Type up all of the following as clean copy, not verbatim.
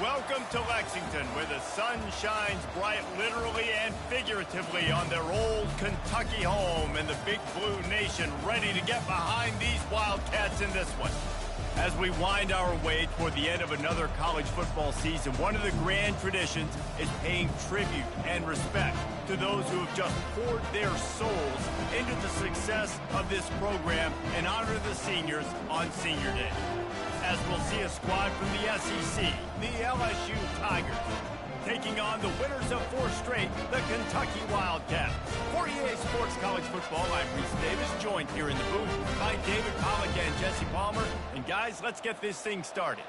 Welcome to Lexington, where the sun shines bright literally and figuratively on their old Kentucky home, and the Big Blue Nation ready to get behind these Wildcats in this one. As we wind our way toward the end of another college football season, one of the grand traditions is paying tribute and respect to those who have just poured their souls into the success of this program and honor the seniors on Senior Day. As we'll see a squad from the SEC, the LSU Tigers, taking on the winners of 4 straight, the Kentucky Wildcats. For EA Sports College Football, I'm Reese Davis, joined here in the booth by David Pollack and Jesse Palmer. And guys, let's get this thing started.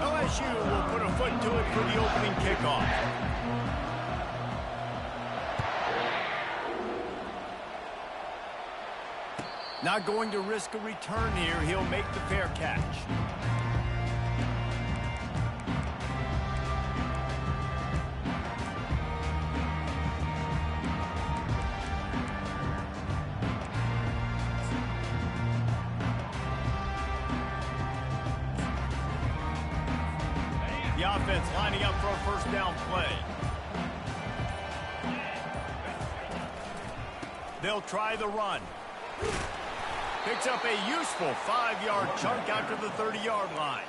LSU will put a foot to it for the opening kickoff. Not going to risk a return here. He'll make the fair catch. The offense lining up for a first down play. They'll try the run. Picks up a useful 5-yard chunk out to the 30-yard line.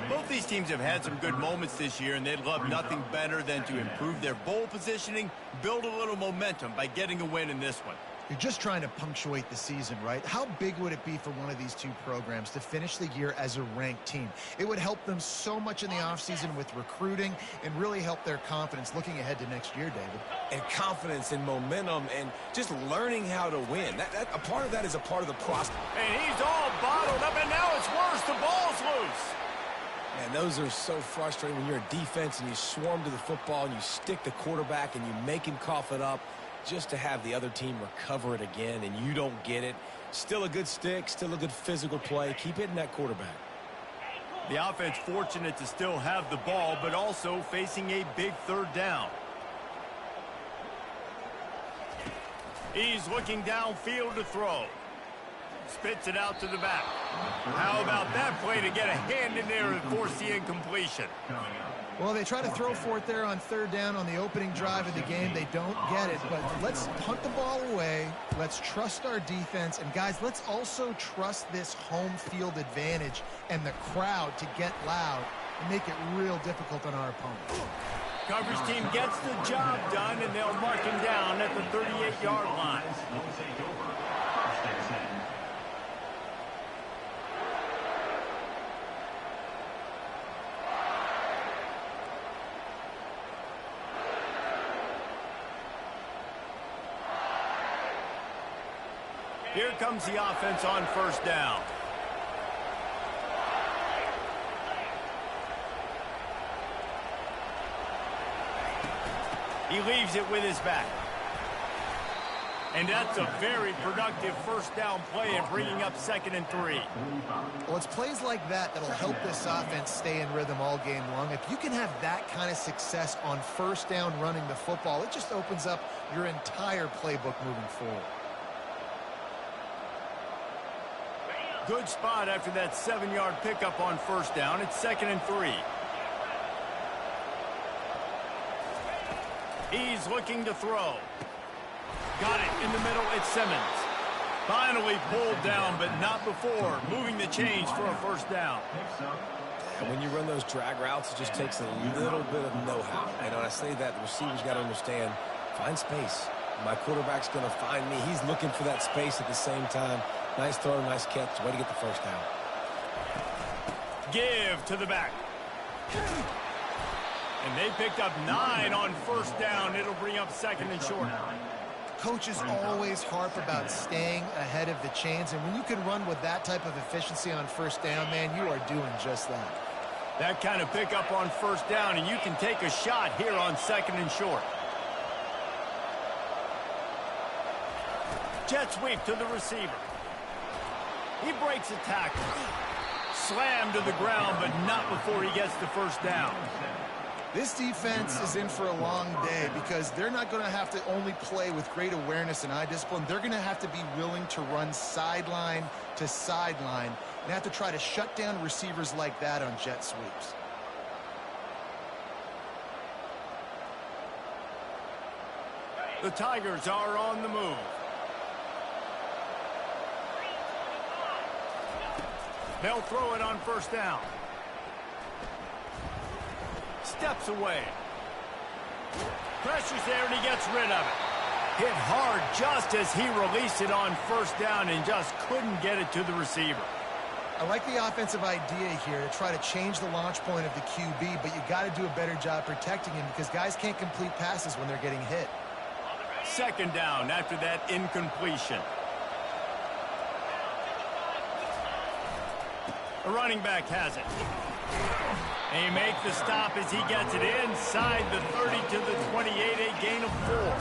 Both these teams have had some good moments this year, and they'd love nothing better than to improve their bowl positioning, build a little momentum by getting a win in this one. You're just trying to punctuate the season, right? How big would it be for one of these two programs to finish the year as a ranked team? It would help them so much in the offseason with recruiting and really help their confidence looking ahead to next year, David. And confidence and momentum and just learning how to win. A part of that is a part of the process. And he's all bottled up, and now it's worse. The ball's loose. Man, those are so frustrating when you're a defense and you swarm to the football and you stick the quarterback and you make him cough it up, just to have the other team recover it again and you don't get it. Still a good stick, still a good physical play. Keep hitting that quarterback. The offense fortunate to still have the ball, but also facing a big third down. He's looking downfield to throw. Spits it out to the back. How about that play to get a hand in there and force the incompletion? Well, they try to throw for it there on third down on the opening drive of the game. They don't get it, but let's punt the ball away. Let's trust our defense. And, guys, let's also trust this home field advantage and the crowd to get loud and make it real difficult on our opponent. Coverage team gets the job done, and they'll mark him down at the 38-yard line. Here comes the offense on first down. He leaves it with his back. And that's a very productive first down play and bringing up 2nd and 3. Well, it's plays like that that'll help this offense stay in rhythm all game long. If you can have that kind of success on first down running the football, it just opens up your entire playbook moving forward. Good spot after that 7-yard pickup on first down. It's 2nd and 3. He's looking to throw. Got it in the middle. It's Simmons. Finally pulled down, but not before moving the chains for a first down. And when you run those drag routes, it just takes a little bit of know-how. And when I say that, the receiver's got to understand, find space. My quarterback's going to find me. He's looking for that space at the same time. Nice throw, nice catch. Way to get the first down. Give to the back. And they picked up 9 on first down. It'll bring up 2nd and short. Coaches always harp about staying ahead of the chains, and when you can run with that type of efficiency on first down, man, you are doing just that. That kind of pickup on first down, and you can take a shot here on 2nd and short. Jet sweep to the receiver. He breaks a tackle. Slammed to the ground, but not before he gets the first down. This defense is in for a long day because they're not going to have to only play with great awareness and eye discipline. They're going to have to be willing to run sideline to sideline and have to try to shut down receivers like that on jet sweeps. The Tigers are on the move. They'll throw it on first down. Steps away. Pressure's there and he gets rid of it. Hit hard just as he released it on first down and just couldn't get it to the receiver. I like the offensive idea here to try to change the launch point of the QB, but you got to do a better job protecting him because guys can't complete passes when they're getting hit. Second down after that incompletion. The running back has it. They make the stop as he gets it inside the 30 to the 28, a gain of 4.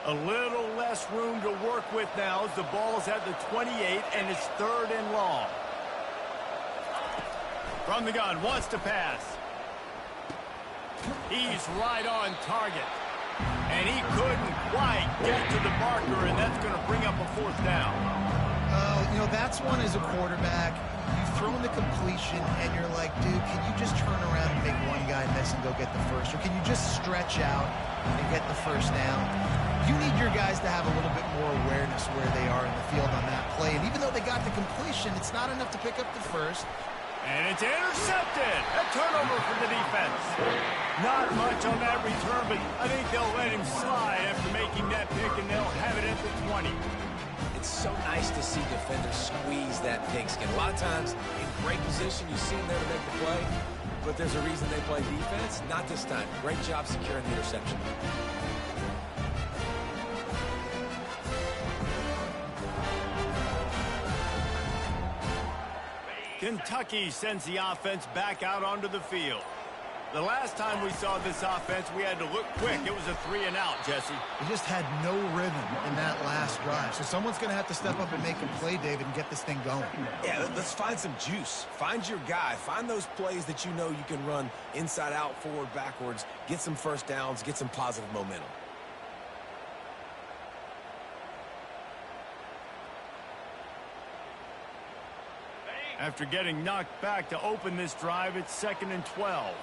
A little less room to work with now as the ball's at the 28 and it's 3rd and long. From the gun, wants to pass. He's right on target. And he couldn't quite get to the marker, and that's going to bring up a 4th down. You know, that's one as a quarterback. You've thrown the completion, and you're like, dude, can you just turn around and make one guy miss and go get the first? Or can you just stretch out and get the first down? You need your guys to have a little bit more awareness where they are in the field on that play. And even though they got the completion, it's not enough to pick up the first. And it's intercepted. A turnover for the defense. Not much on that return, but I think they'll let him slide after making that pick, and they'll have it at the 20. It's so nice to see defenders squeeze that pigskin. A lot of times, in great position, you see them there to make the play, but there's a reason they play defense. Not this time. Great job securing the interception. Kentucky sends the offense back out onto the field. The last time we saw this offense, we had to look quick. It was a 3-and-out, Jesse. They just had no rhythm in that last drive. So someone's going to have to step up and make a play, David, and get this thing going. Yeah, let's find some juice. Find your guy. Find those plays that you know you can run inside out, forward, backwards. Get some first downs. Get some positive momentum. After getting knocked back to open this drive, it's 2nd and 12.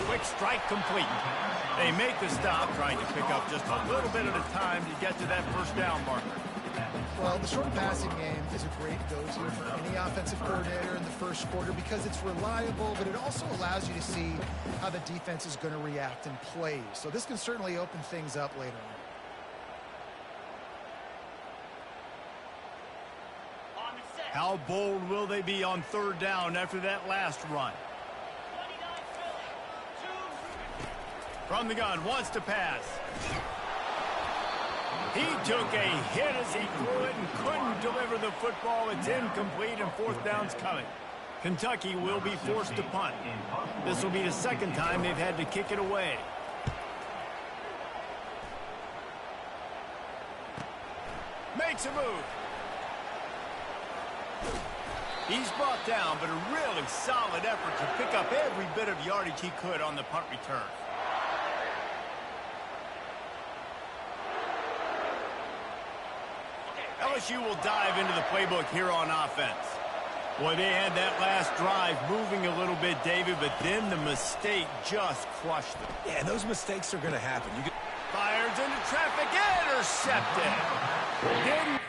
Quick strike complete. They make the stop, trying to pick up just a little bit at a time to get to that first down marker. Well, the short passing game is a great go-to for any offensive coordinator in the first quarter because it's reliable, but it also allows you to see how the defense is going to react in plays. So this can certainly open things up later on. How bold will they be on 3rd down after that last run? From the gun, wants to pass. He took a hit as he threw it and couldn't deliver the football. It's incomplete and 4th down's coming. Kentucky will be forced to punt. This will be the 2nd time they've had to kick it away. Makes a move. He's brought down, but a really solid effort to pick up every bit of yardage he could on the punt return. LSU will dive into the playbook here on offense. Boy, they had that last drive moving a little bit, David, but then the mistake just crushed them. Yeah, those mistakes are going to happen. Fires into traffic, intercepted. Didn't.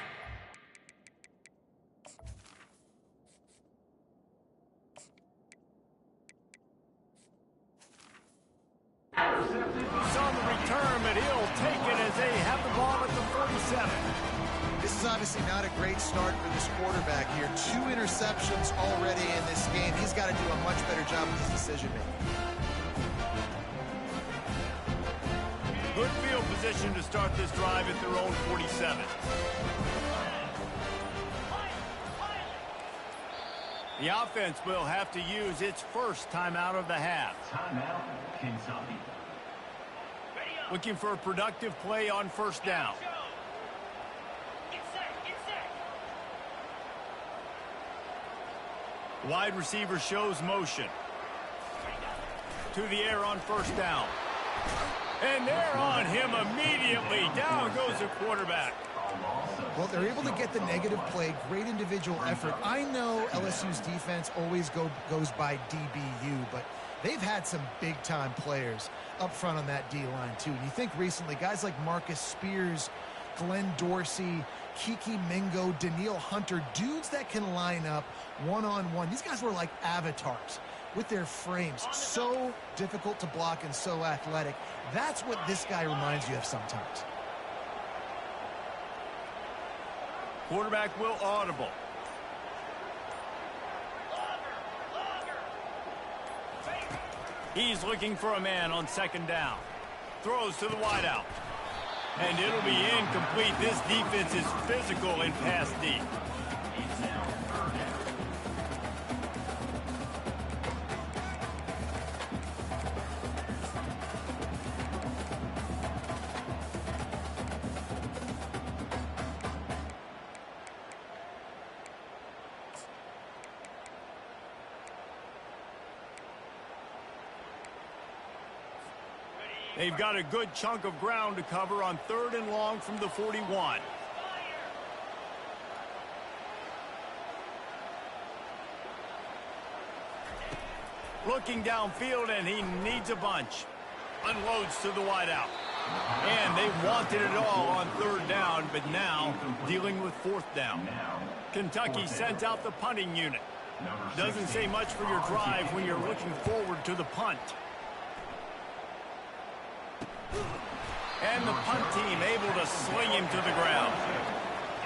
It's on the return, but he'll take it as they have the ball at the 47. This is obviously not a great start for this quarterback here. 2 interceptions already in this game. He's got to do a much better job with his decision-making. Good field position to start this drive at their own 47. The offense will have to use its first timeout of the half. Timeout, Kentucky. Looking for a productive play on first down. Wide receiver shows motion. To the air on first down. And they're on him immediately. Down goes the quarterback. Well, they're able to get the negative play, great individual effort. I know LSU's defense always goes by DBU, but they've had some big-time players up front on that D-line, too. And you think recently, guys like Marcus Spears, Glenn Dorsey, Kiki Mingo, Daniil Hunter, dudes that can line up one-on-one. These guys were like avatars with their frames. So difficult to block and so athletic. That's what this guy reminds you of sometimes. Quarterback will audible. He's looking for a man on second down. Throws to the wideout. And it'll be incomplete. This defense is physical in pass deep. They've got a good chunk of ground to cover on 3rd and long from the 41. Looking downfield, and he needs a bunch. Unloads to the wideout. And they wanted it all on 3rd down, but now dealing with 4th down. Kentucky sent out the punting unit. Doesn't say much for your drive when you're looking forward to the punt. And the punt team able to sling him to the ground.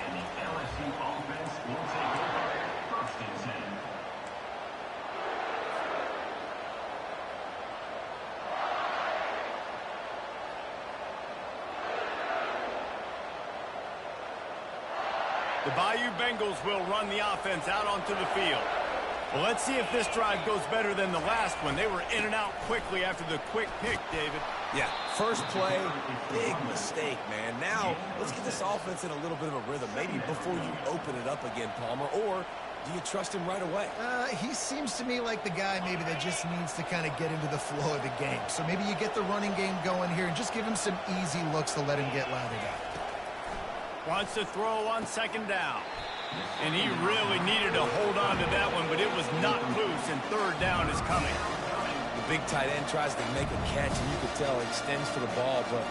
And the LSU offense will take over 1st and 10. The Bayou Bengals will run the offense out onto the field. Well, let's see if this drive goes better than the last one. They were in and out quickly after the quick pick, David. Yeah, first play, big mistake, man. Now, let's get this offense in a little bit of a rhythm. Maybe before you open it up again, Palmer, or do you trust him right away? He seems to me like the guy maybe that just needs to kind of get into the flow of the game. So maybe you get the running game going here and just give him some easy looks to let him get lathered up. Wants to throw on 2nd down. And he really needed to hold on to that one, but it was not loose, and 3rd down is coming. The big tight end tries to make a catch, and you could tell he extends for the ball, but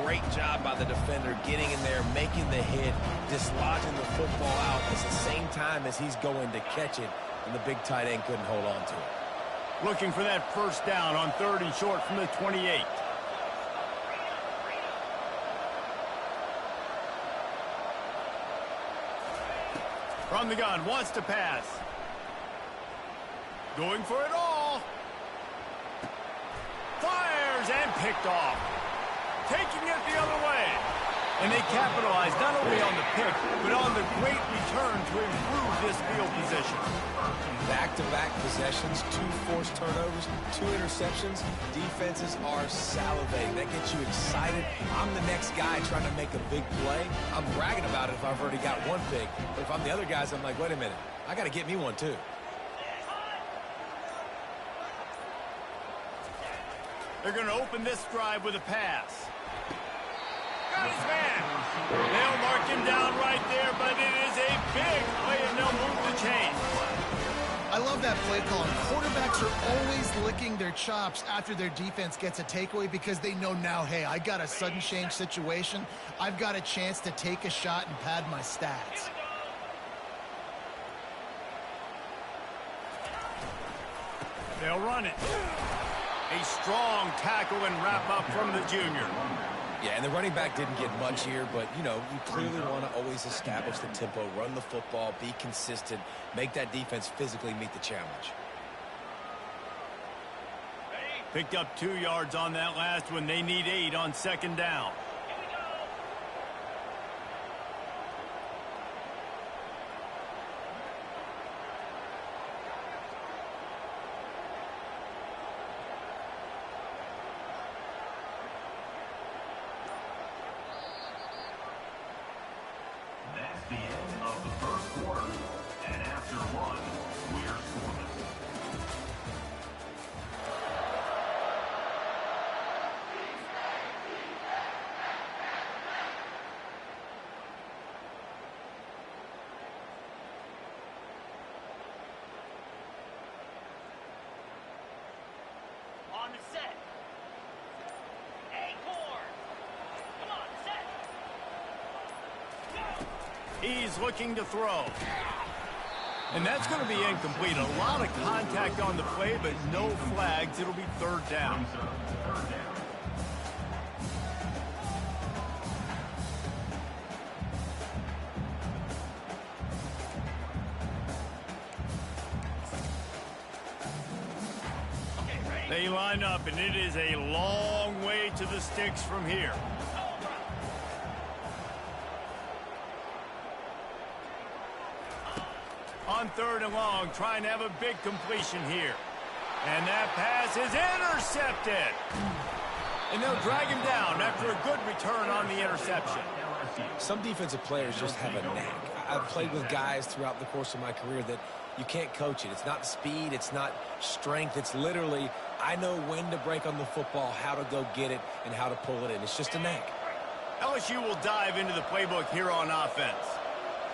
great job by the defender getting in there, making the hit, dislodging the football out at the same time as he's going to catch it, and the big tight end couldn't hold on to it. Looking for that 1st down on 3rd and short from the 28. From the gun, wants to pass. Going for it all. Fires and picked off. Taking it the other way. And they capitalize not only on the pick, but on the great return to improve this field position. Back-to-back possessions, 2 forced turnovers, 2 interceptions. Defenses are salivating. That gets you excited. I'm the next guy trying to make a big play. I'm bragging about it if I've already got one pick. But if I'm the other guys, I'm like, wait a minute. I got to get me one, too. They're going to open this drive with a pass. Got his man. They'll mark him down right there, but it is a big play, and they'll move the chains. I love that play call. Quarterbacks are always licking their chops after their defense gets a takeaway because they know now, hey, I got a sudden change situation. I've got a chance to take a shot and pad my stats. They'll run it. A strong tackle and wrap up from the junior. Yeah, and the running back didn't get much here, but, you know, you clearly want to always establish the tempo, run the football, be consistent, make that defense physically meet the challenge. Picked up 2 yards on that last one. They need 8 on 2nd down. quarter. And after one, we're scoreless. On the set. Acorn. Come on, set. Go. He's looking to throw. And that's going to be incomplete. A lot of contact on the play, but no flags. It'll be third down. Third down. They line up, and it is a long way to the sticks from here. On third and long, trying to have a big completion here. And that pass is intercepted. And they'll drag him down after a good return on the interception. Some defensive players just have a knack. I've played with guys throughout the course of my career that you can't coach it. It's not speed. It's not strength. It's literally, I know when to break on the football, how to go get it, and how to pull it in. It's just a knack. LSU will dive into the playbook here on offense.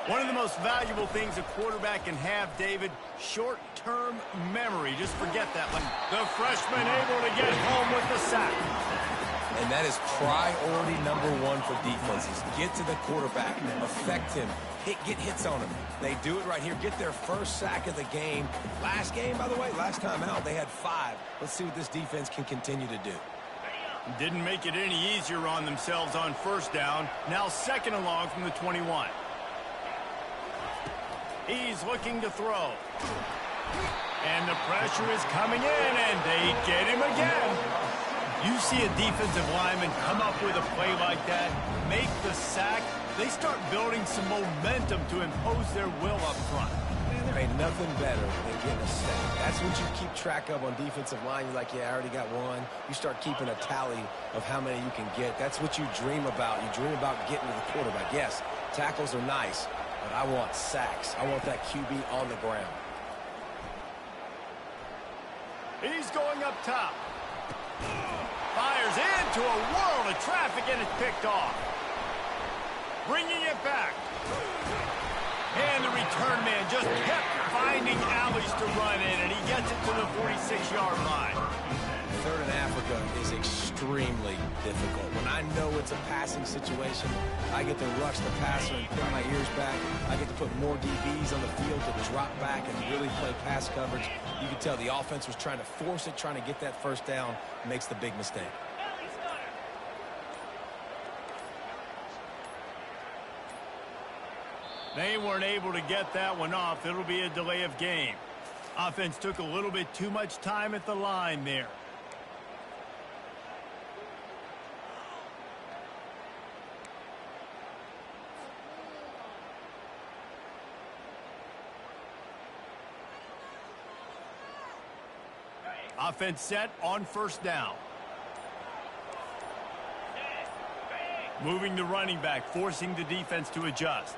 One of the most valuable things a quarterback can have, David, short-term memory. Just forget that one. The freshman able to get home with the sack. And that is priority number one for defenses. Get to the quarterback, affect him, get hits on him. They do it right here. Get their first sack of the game. Last game, by the way, last time out, they had 5. Let's see what this defense can continue to do. Didn't make it any easier on themselves on first down. Now second and long from the 21. He's looking to throw. And the pressure is coming in, and they get him again. You see a defensive lineman come up with a play like that, make the sack, they start building some momentum to impose their will up front. Man, there ain't nothing better than getting a sack. That's what you keep track of on defensive line. You're like, yeah, I already got one. You start keeping a tally of how many you can get. That's what you dream about. You dream about getting to the quarterback. Yes, tackles are nice, but I want sacks. I want that QB on the ground. He's going up top. Fires into a world of traffic, and it's picked off. Bringing it back. And the return man just kept finding alleys to run in, and he gets it to the 46-yard line. Third in Africa is extremely difficult. When I know it's a passing situation, I get to rush the passer and put my ears back. I get to put more DBs on the field to drop back and really play pass coverage. You can tell the offense was trying to force it, trying to get that first down, makes the big mistake. They weren't able to get that one off. It'll be a delay of game. Offense took a little bit too much time at the line there. Offense set on first down. Moving the running back, forcing the defense to adjust.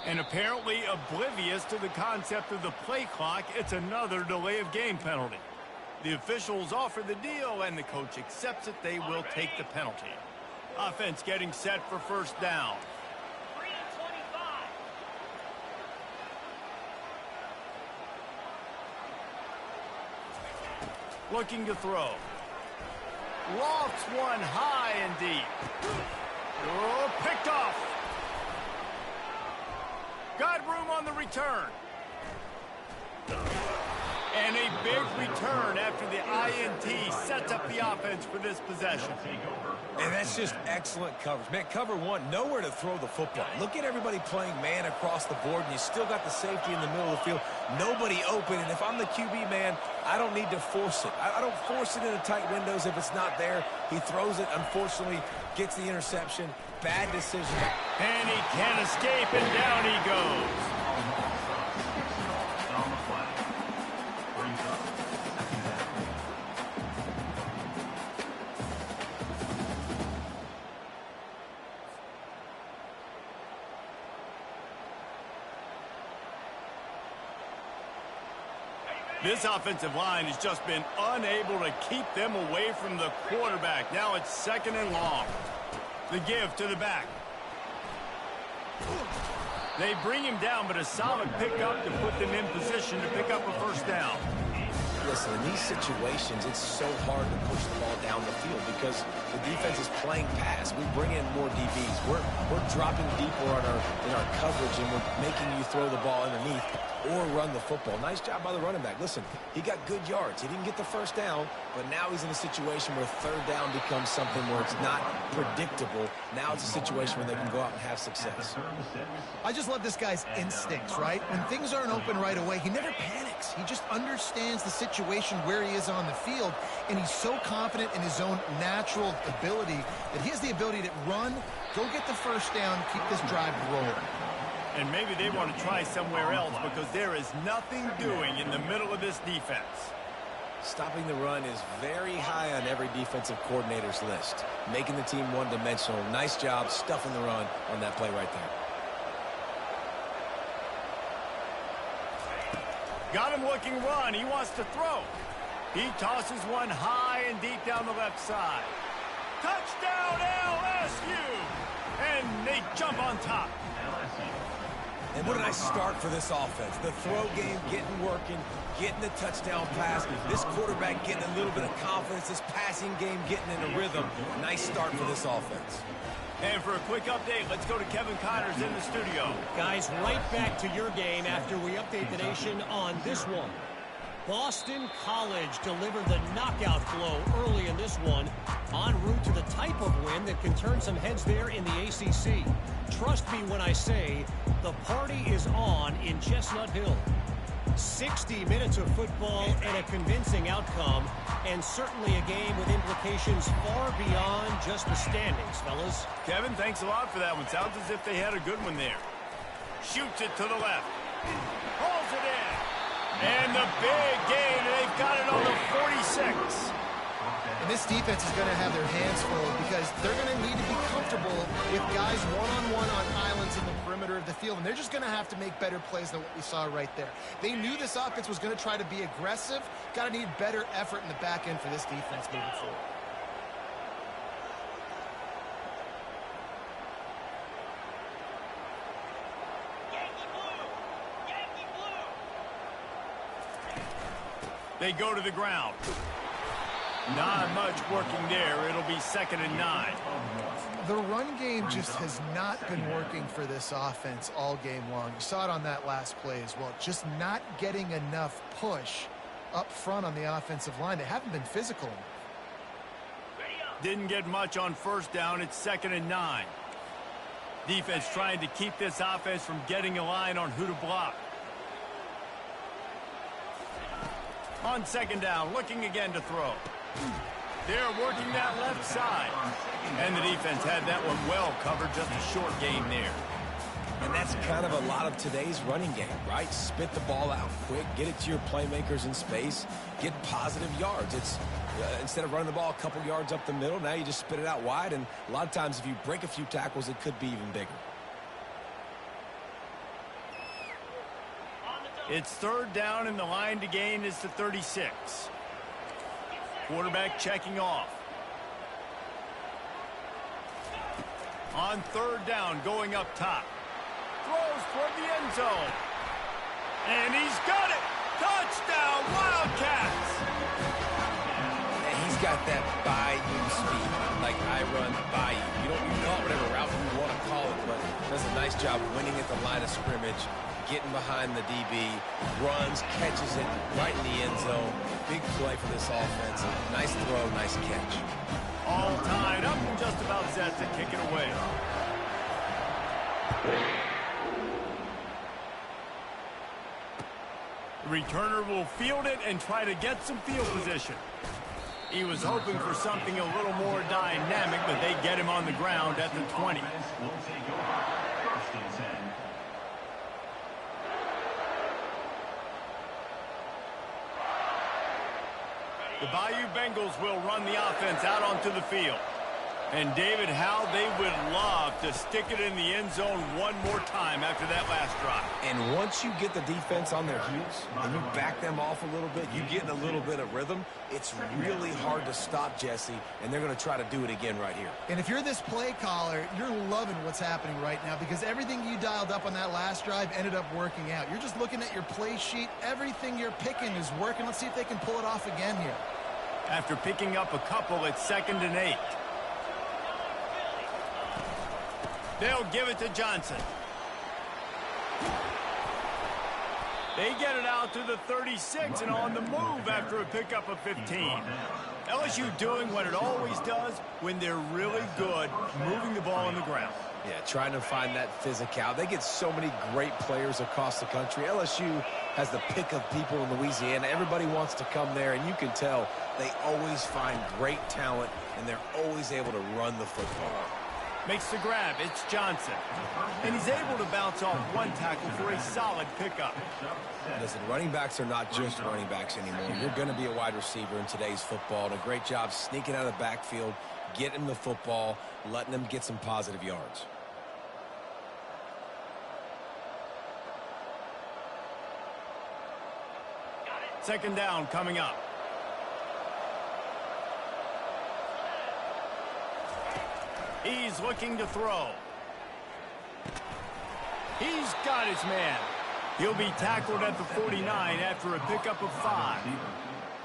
And apparently oblivious to the concept of the play clock, it's another delay of game penalty. The officials offer the deal, and the coach accepts it. They will take the penalty. Offense getting set for first down. 3-25. Looking to throw. Lofts one high and deep. Oh, picked off. Got room on the return. And a big return after the INT sets up the offense for this possession. And that's just excellent coverage. Man, cover one, nowhere to throw the football. Look at everybody playing man across the board, and you still got the safety in the middle of the field. Nobody open, and if I'm the QB, man, I don't need to force it. I don't force it into tight windows if it's not there. He throws it, unfortunately, gets the interception. Bad decision. And he can't escape, and down he goes. This offensive line has just been unable to keep them away from the quarterback. Now it's 2nd and long. The give to the back. They bring him down, but a solid pickup to put them in position to pick up a 1st down. Listen, in these situations, it's so hard to push the ball down the field because the defense is playing pass. We bring in more DBs. We're dropping deeper in our coverage, and we're making you throw the ball underneath or run the football. Nice job by the running back. Listen, he got good yards. He didn't get the 1st down, but now he's in a situation where 3rd down becomes something where it's not predictable. Now it's a situation where they can go out and have success. I just love this guy's instincts, right? When things aren't open right away, he never panics. He just understands the situation where he is on the field, and he's so confident in his own natural ability that he has the ability to run, go get the 1st down, keep this drive rolling. And maybe they want to try somewhere else because there is nothing doing in the middle of this defense. Stopping the run is very high on every defensive coordinator's list. Making the team one-dimensional. Nice job stuffing the run on that play right there. Got him looking run. He wants to throw. He tosses one high and deep down the left side. Touchdown LSU! And they jump on top. And what a nice start for this offense. The throw game working, getting the touchdown pass. This quarterback getting a little bit of confidence. This passing game getting in a rhythm. Nice start for this offense. And for a quick update, let's go to Kevin Connors in the studio. Guys, right back to your game after we update the nation on this one. Boston College delivered the knockout blow early in this one, en route to the type of win that can turn some heads there in the ACC. Trust me when I say the party is on in Chestnut Hill. 60 minutes of football and a convincing outcome, and certainly a game with implications far beyond just the standings, fellas. Kevin, thanks a lot for that one. Sounds as if they had a good one there. Shoots it to the left. Pulls it in. And the big gain, they've got it on the 46. And this defense is going to have their hands full because they're going to need to be comfortable with guys one-on-one on islands in the perimeter of the field, and they're just going to have to make better plays than what we saw right there. They knew this offense was going to try to be aggressive. Got to need better effort in the back end for this defense moving forward. They go to the ground. Not much working there. It'll be 2nd and 9. The run game just has not been working for this offense all game long. You saw it on that last play as well. Just not getting enough push up front on the offensive line. They haven't been physical enough. Didn't get much on 1st down. It's 2nd and 9. Defense trying to keep this offense from getting a line on who to block. On 2nd down, looking again to throw. They're working that left side. And the defense had that one well covered, just a short gain there. And that's kind of a lot of today's running game, right? Spit the ball out quick, get it to your playmakers in space, get positive yards. It's instead of running the ball a couple yards up the middle, now you just spit it out wide. And a lot of times if you break a few tackles, it could be even bigger. It's 3rd down, and the line to gain is the 36. Quarterback checking off. On 3rd down, going up top. Throws toward the end zone. And he's got it! Touchdown, Wildcats! And he's got that bayou speed, like I run bayou. You call it whatever route you want to call it, but does a nice job winning at the line of scrimmage, getting behind the DB, runs, catches it right in the end zone. Big play for this offense. Nice throw, nice catch. All tied up and just about set to kick it away. The returner will field it and try to get some field position. He was hoping for something a little more dynamic, but they get him on the ground at the 20. The Bayou Bengals will run the offense out onto the field. And David, how they would love to stick it in the end zone one more time after that last drive. And once you get the defense on their heels and you back them off a little bit, you get in a little bit of rhythm, it's really hard to stop, Jesse, and they're going to try to do it again right here. And if you're this play caller, you're loving what's happening right now because everything you dialed up on that last drive ended up working out. You're just looking at your play sheet. Everything you're picking is working. Let's see if they can pull it off again here. After picking up a couple, it's 2nd and 8. They'll give it to Johnson. They get it out to the 36 and on the move after a pickup of 15. LSU doing what it always does when they're really good, moving the ball on the ground. Yeah, trying to find that physicality. They get so many great players across the country. LSU has the pick of people in Louisiana. Everybody wants to come there, and you can tell they always find great talent, and they're always able to run the football. Makes the grab. It's Johnson. And he's able to bounce off one tackle for a solid pickup. Listen, running backs are not just running backs anymore. You're going to be a wide receiver in today's football. And a great job sneaking out of the backfield, getting the football, letting them get some positive yards. Second down coming up. He's looking to throw. He's got his man. He'll be tackled at the 49 after a pickup of 5.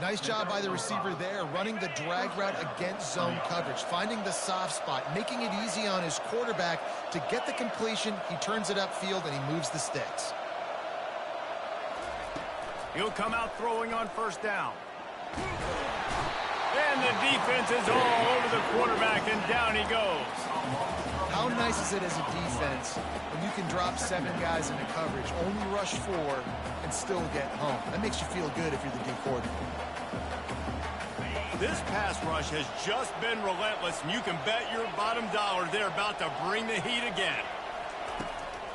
Nice job by the receiver there, running the drag route against zone coverage, finding the soft spot, making it easy on his quarterback to get the completion. He turns it upfield and he moves the sticks. He'll come out throwing on first down. And the defense is all over the quarterback, and down he goes. How nice is it as a defense when you can drop 7 guys into coverage, only rush 4, and still get home? That makes you feel good if you're the D coordinator. This pass rush has just been relentless, and you can bet your bottom dollar they're about to bring the heat again.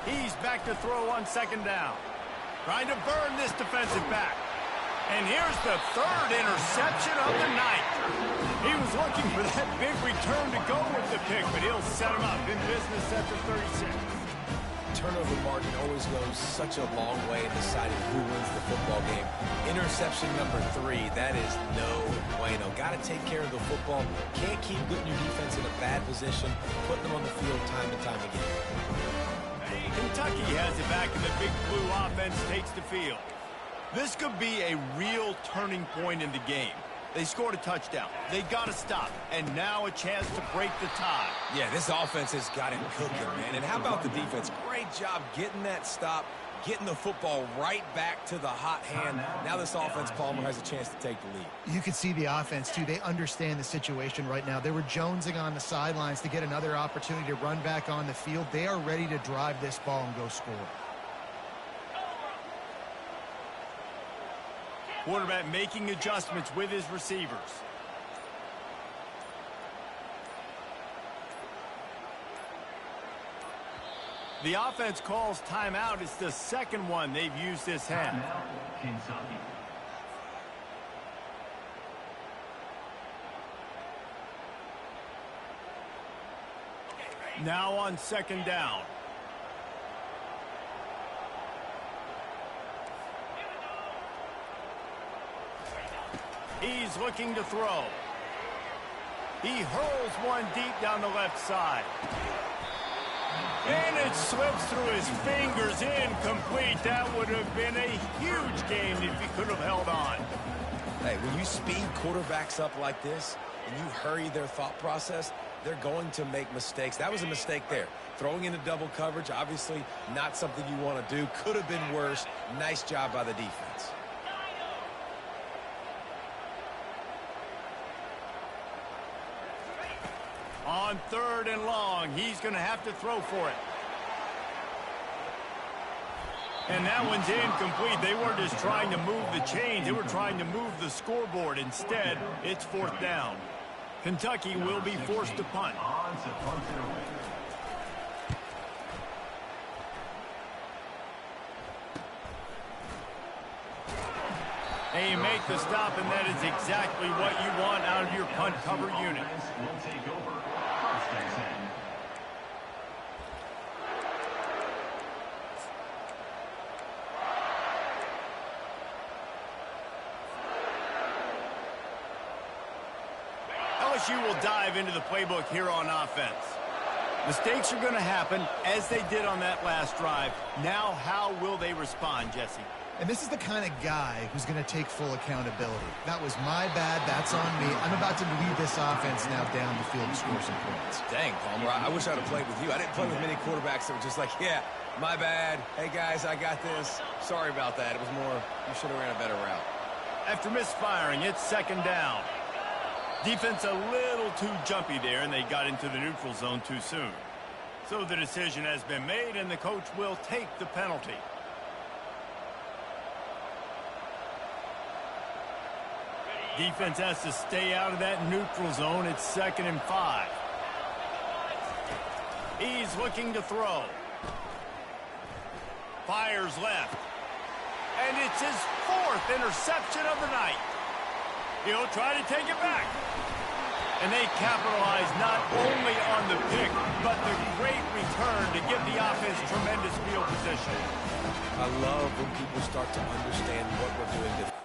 He's back to throw on second down. Trying to burn this defensive back. And here's the 3rd interception of the night. He was looking for that big return to go with the pick, but he'll set him up in business at the 36. Turnover margin always goes such a long way in deciding who wins the football game. Interception number 3, that is no bueno. Got to take care of the football. Can't keep putting your defense in a bad position, putting them on the field time and time again. Kentucky has it back, and the Big Blue offense takes the field. This could be a real turning point in the game. They scored a touchdown. They got to stop. And now a chance to break the tie. Yeah, this offense has got it cooking, man. And how about the defense? Great job getting that stop, getting the football right back to the hot hand. Now this offense, Palmer, has a chance to take the lead. You can see the offense, too. They understand the situation right now. They were jonesing on the sidelines to get another opportunity to run back on the field. They are ready to drive this ball and go score. Quarterback making adjustments with his receivers. The offense calls timeout. It's the second one they've used this half. Now on second down. He's looking to throw. He hurls one deep down the left side. And it slips through his fingers, incomplete. That would have been a huge gain if he could have held on. Hey, when you speed quarterbacks up like this and you hurry their thought process, they're going to make mistakes. That was a mistake there. Throwing into double coverage, obviously not something you want to do. Could have been worse. Nice job by the defense. On third and long, he's going to have to throw for it. And that one's incomplete. They weren't just trying to move the chains. They were trying to move the scoreboard. Instead, it's fourth down. Kentucky will be forced to punt. And you make the stop, and that is exactly what you want out of your punt cover unit. LSU will dive into the playbook here on offense. Mistakes are going to happen, as they did on that last drive. Now, how will they respond, Jesse? And this is the kind of guy who's going to take full accountability. That was my bad. That's on me. I'm about to lead this offense now down the field to score some points. Dang, Palmer, I wish I'd have played with you. I didn't play with many quarterbacks that were just like, yeah, my bad. Hey, guys, I got this. Sorry about that. It was more, you should have ran a better route. After misfiring, it's second down. Defense a little too jumpy there, and they got into the neutral zone too soon. So the decision has been made, and the coach will take the penalty. Defense has to stay out of that neutral zone. It's 2nd and 5. He's looking to throw. Fires left. And it's his 4th interception of the night. He'll try to take it back. And they capitalize not only on the pick, but the great return to give the offense tremendous field position. I love when people start to understand what we're doing to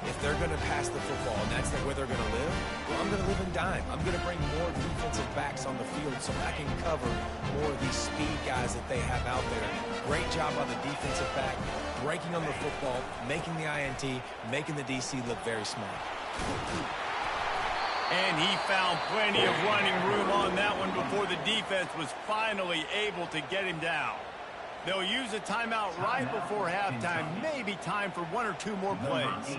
if they're going to pass the football and that's where they're going to live, well, I'm going to live in dime. I'm going to bring more defensive backs on the field so I can cover more of these speed guys that they have out there. Great job on the defensive back, breaking on the football, making the INT, making the DC look very smart. And he found plenty of running room on that one before the defense was finally able to get him down. They'll use a timeout right before halftime, maybe time for 1 or 2 more plays.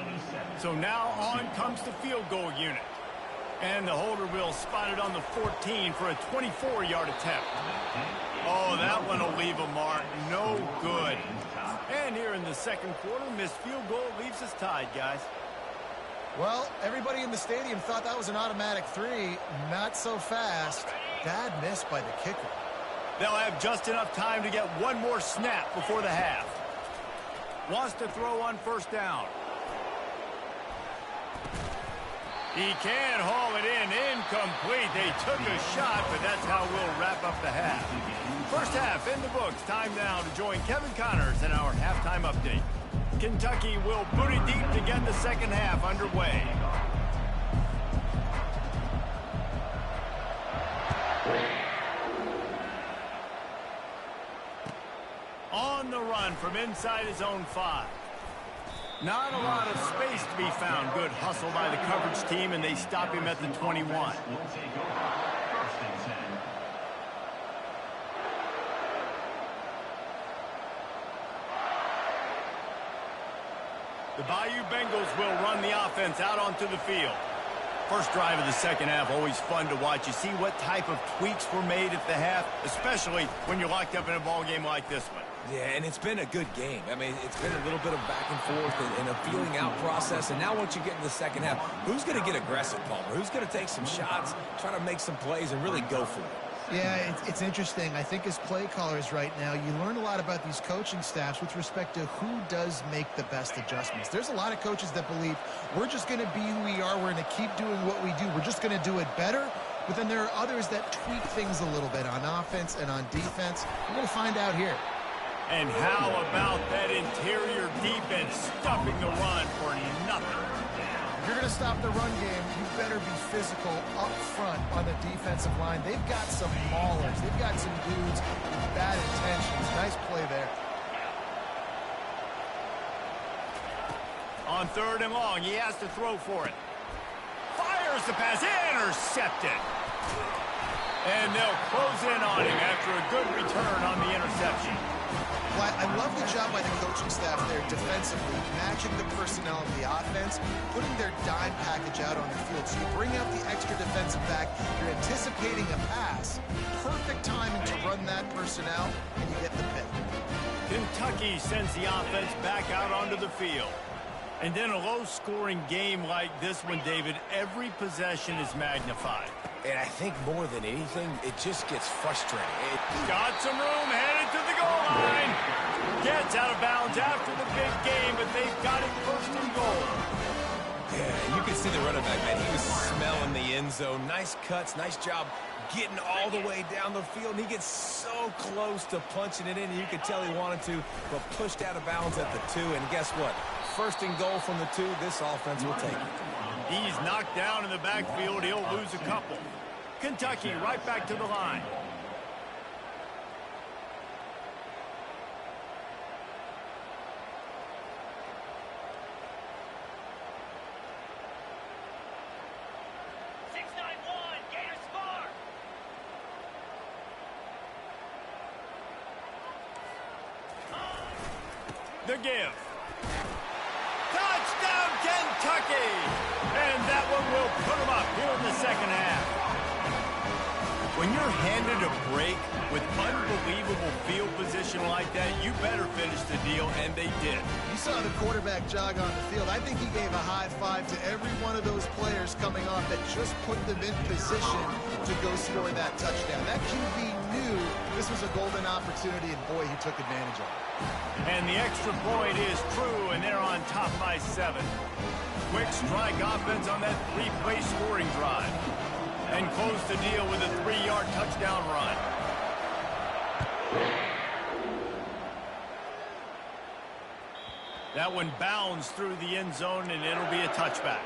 So now on comes the field goal unit. And the holder will spot it on the 14 for a 24-yard attempt. Oh, that one will leave a mark. No good. And here in the second quarter, missed field goal leaves us tied, guys. Well, everybody in the stadium thought that was an automatic 3. Not so fast. Bad miss by the kicker. They'll have just enough time to get one more snap before the half. Wants to throw on first down. He can haul it in. Incomplete. They took a shot, but that's how we'll wrap up the half. First half in the books. Time now to join Kevin Connors in our halftime update. Kentucky will boot it deep to get the second half underway. On the run from inside his own 5. Not a lot of space to be found. Good hustle by the coverage team, and they stop him at the 21. The Bayou Bengals will run the offense out onto the field. First drive of the second half, always fun to watch. You see what type of tweaks were made at the half, especially when you're locked up in a ball game like this one. Yeah, and it's been a good game. I mean, it's been a little bit of back and forth and a feeling out process. And now once you get in the second half, who's going to get aggressive, Palmer? Who's going to take some shots, try to make some plays, and really go for it? Yeah, it's interesting. I think as play callers right now, you learn a lot about these coaching staffs with respect to who does make the best adjustments. There's a lot of coaches that believe we're just going to be who we are. We're going to keep doing what we do. We're just going to do it better. But then there are others that tweak things a little bit on offense and on defense. We're going to find out here. And how about that interior defense stuffing the run for nothing? If you're going to stop the run game, you better be physical up front on the defensive line. They've got some maulers. They've got some dudes with bad intentions. Nice play there. On third and long, he has to throw for it. Fires the pass, intercepted. And they'll close in on him after a good return on the interception. Well, I love the job by the coaching staff there defensively, matching the personnel of the offense, putting their dime package out on the field. So you bring out the extra defensive back, you're anticipating a pass, perfect timing to run that personnel, and you get the pick. Kentucky sends the offense back out onto the field. And then a low-scoring game like this one, David, every possession is magnified. And I think more than anything, it just gets frustrating. Got some room, headed to the goal line. Gets out of bounds after the big game, but they've got it first and goal. Yeah, you can see the running back, man. He was smelling the end zone. Nice cuts, nice job getting all the way down the field, and he gets so close to punching it in, and you could tell he wanted to, but pushed out of bounds at the 2, and guess what? First and goal from the 2, this offense will take it. He's knocked down in the backfield. He'll lose a couple. Kentucky right back to the line. The give. Touchdown, Kentucky! And that one will put them up here in the second half. When you're handed a break with unbelievable field position like that, you better finish the deal, and they did. You saw the quarterback jog on the field. I think he gave a high five to every one of those players coming off that just put them in position to go score that touchdown. That QB knew this was a golden opportunity, and boy, he took advantage of it. And the extra point is true, and they're on top by 7. Quick strike offense on that 3-play scoring drive. And close the deal with a 3-yard touchdown run. That one bounds through the end zone, and it'll be a touchback.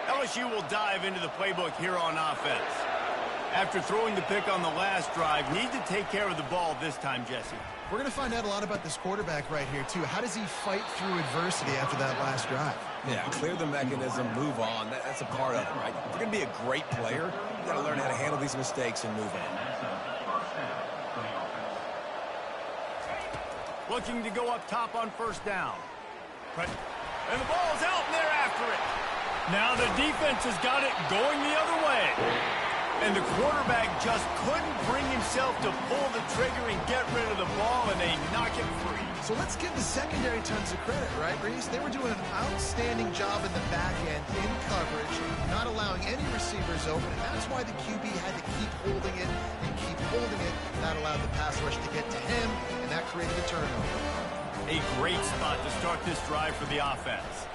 LSU will dive into the playbook here on offense. After throwing the pick on the last drive, need to take care of the ball this time, Jesse. We're going to find out a lot about this quarterback right here, too. How does he fight through adversity after that last drive? Yeah, clear the mechanism, move on. That's a part of it, right? If you're going to be a great player, you got to learn how to handle these mistakes and move on. Looking to go up top on first down. And the ball's out, and they're after it. Now the defense has got it going the other way. And the quarterback just couldn't bring himself to pull the trigger and get rid of the ball, and they knock it free. So let's give the secondary tons of credit, right, Reese? They were doing an outstanding job in the back end in coverage, not allowing any receivers open, and that's why the QB had to keep holding it and keep holding it. That allowed the pass rush to get to him, and that created the turnover. A great spot to start this drive for the offense.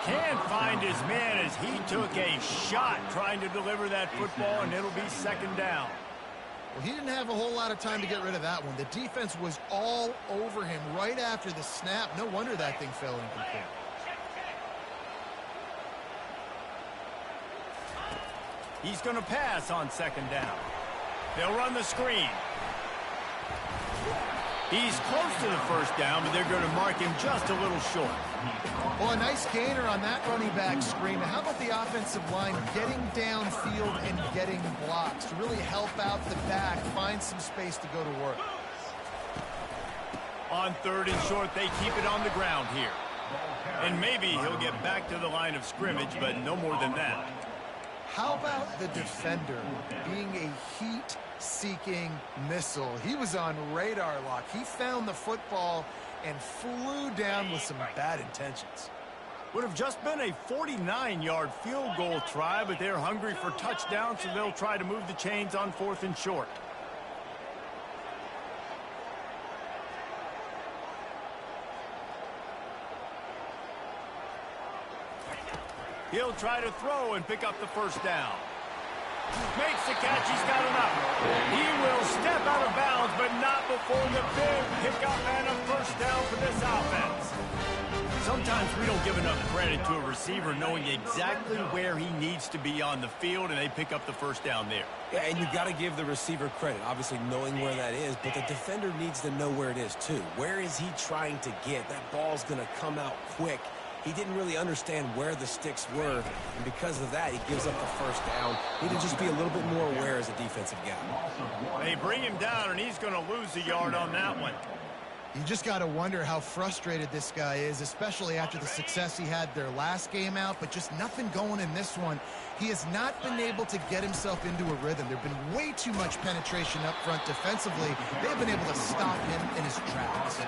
Can't find his man as he took a shot trying to deliver that football, and it'll be second down. Well, he didn't have a whole lot of time to get rid of that one. The defense was all over him right after the snap. No wonder that thing fell incomplete. He's going to pass on second down. They'll run the screen. He's close to the first down, but they're going to mark him just a little short. Well, a nice gainer on that running back screen. How about the offensive line getting downfield and getting blocks to really help out the back, find some space to go to work? On third and short, they keep it on the ground here. And maybe he'll get back to the line of scrimmage, but no more than that. How about the defender being a heat-seeking missile? He was on radar lock. He found the football and flew down with some bad intentions. Would have just been a 49-yard field goal try, but they're hungry for touchdowns, so they'll try to move the chains on fourth and short. He'll try to throw and pick up the first down. Makes the catch. He's got enough. He will step out of bounds, but not before the big pickup and a first down for this offense. Sometimes we don't give enough credit to a receiver knowing exactly where he needs to be on the field, and they pick up the first down there. Yeah, and you've got to give the receiver credit, obviously knowing where that is, but the defender needs to know where it is too. Where is he trying to get? That ball's going to come out quick. He didn't really understand where the sticks were, and because of that, he gives up the first down. Need to just be a little bit more aware as a defensive guy. They bring him down, and he's going to lose a yard on that one. You just got to wonder how frustrated this guy is, especially after the success he had their last game out, but just nothing going in this one. He has not been able to get himself into a rhythm. There have been way too much penetration up front defensively. They've been able to stop him in his tracks.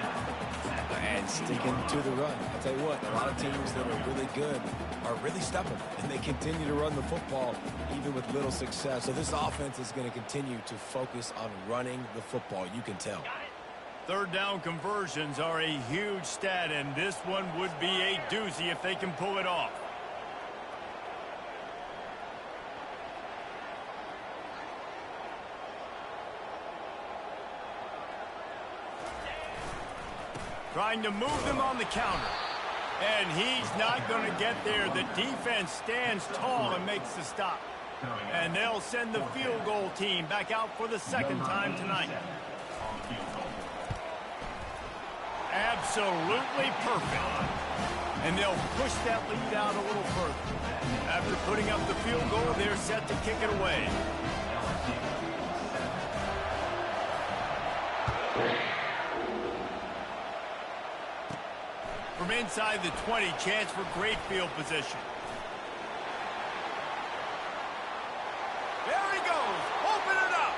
And sticking to the run. I'll tell you what, a lot of teams that are really good are really stubborn, and they continue to run the football even with little success. So this offense is going to continue to focus on running the football. You can tell. Third down conversions are a huge stat, and this one would be a doozy if they can pull it off. Trying to move them on the counter. And he's not going to get there. The defense stands tall and makes the stop. And they'll send the field goal team back out for the second time tonight. Absolutely perfect. And they'll push that lead out a little further. After putting up the field goal, they're set to kick it away. From inside the 20, chance for great field position. There he goes. Open it up.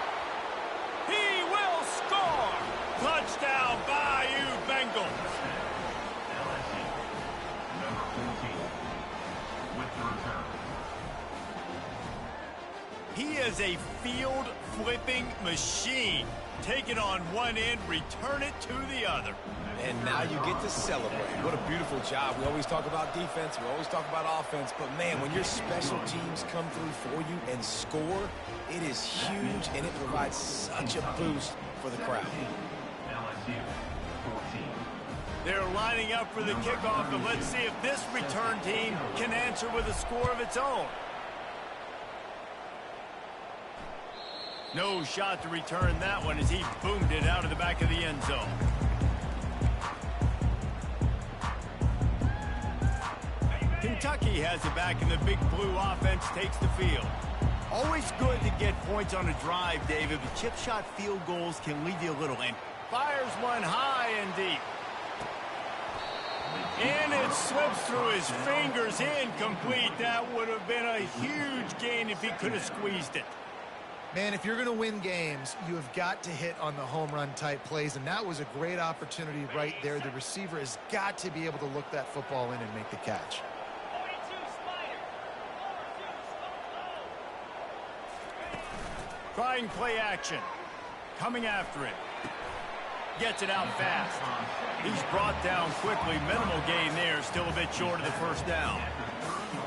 He will score. Touchdown, Bayou Bengals. LSU, number 14, with the return. He is a field flipping machine. Take it on one end, return it to the other. And now you get to celebrate. What a beautiful job. We always talk about defense. We always talk about offense. But, man, when your special teams come through for you and score, it is huge, and it provides such a boost for the crowd. LSU, 14. They're lining up for the kickoff, and let's see if this return team can answer with a score of its own. No shot to return that one as he boomed it out of the back of the end zone. Kentucky has it back, and the Big Blue offense takes the field. Always good to get points on a drive, David, but chip shot field goals can leave you a little. And fires one high and deep. And it slips through his fingers, incomplete. That would have been a huge gain if he could have squeezed it. Man, if you're going to win games, you have got to hit on the home run type plays, and that was a great opportunity right there. The receiver has got to be able to look that football in and make the catch. 42 Spider. 42 Trying play action. Coming after it. Gets it out fast. He's brought down quickly. Minimal gain there. Still a bit short of the first down.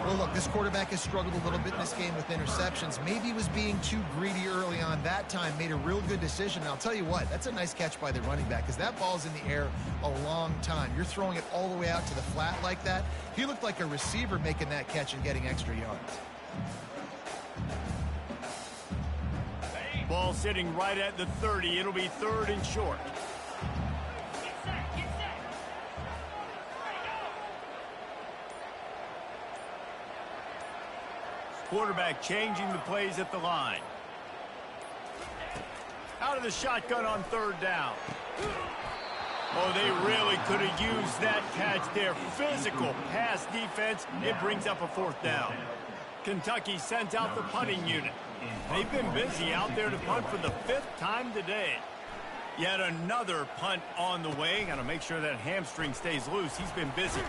Well, look, this quarterback has struggled a little bit in this game with interceptions. Maybe he was being too greedy early on that time, made a real good decision. And I'll tell you what, that's a nice catch by the running back because that ball's in the air a long time. You're throwing it all the way out to the flat like that. He looked like a receiver making that catch and getting extra yards. Ball sitting right at the 30. It'll be third and short. Get set. Get set. Quarterback changing the plays at the line. Out of the shotgun on third down. Oh, they really could have used that catch there. Physical pass defense. It brings up a fourth down. Kentucky sends out the punting unit. They've been busy out there to punt for the 5th time today. Yet another punt on the way. Got to make sure that hamstring stays loose. He's been busy.